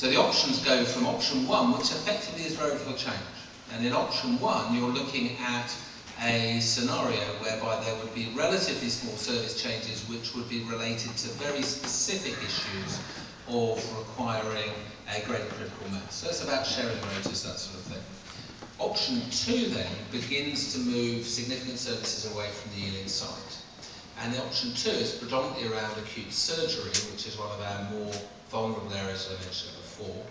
So the options go from option 1, which effectively is very little change. And in option 1, you're looking at a scenario whereby there would be relatively small service changes which would be related to very specific issues of requiring a greater critical mass. So it's about sharing rotas, that sort of thing. Option 2 then begins to move significant services away from the Ealing site. And the option 2 is predominantly around acute surgery, which is one of our more vulnerable areas I mentioned before.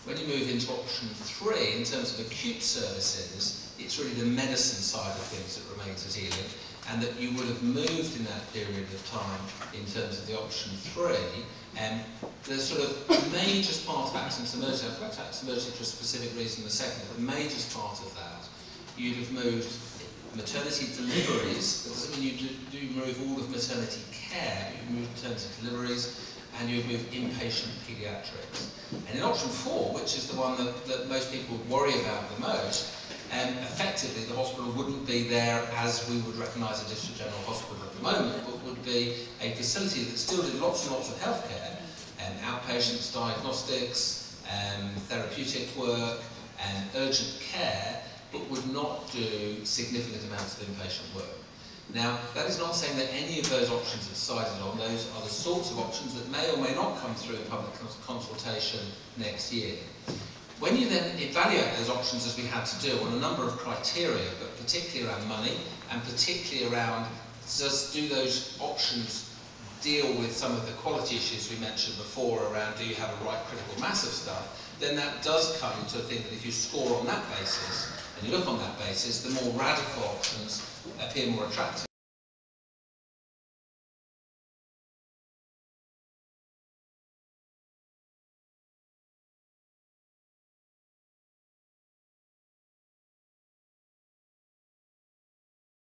When you move into option 3, in terms of acute services, it's really the medicine side of things that remains at Ealing, and that you would have moved in that period of time in terms of the option 3, and the sort of major part of accident emergency, I'll come back to accident emergency for a specific reason in a second, but the major part of that, you'd have moved maternity deliveries. That doesn't mean you do move all of maternity care, you move maternity deliveries, and you move inpatient paediatrics. And in option 4, which is the one that most people worry about the most, effectively the hospital wouldn't be there as we would recognise a district general hospital at the moment, but would be a facility that still did lots and lots of healthcare, outpatients, diagnostics, therapeutic work, and urgent care, but would not do significant amounts of inpatient work. Now, that is not saying that any of those options are decided on. Those are the sorts of options that may or may not come through in public consultation next year. When you then evaluate those options, as we had to do, on a number of criteria, but particularly around money, and particularly around, do those options deal with some of the quality issues we mentioned before around do you have a right critical mass of stuff, then that does come to a thing that if you score on that basis, and you look on that basis, the more radical options appear more attractive.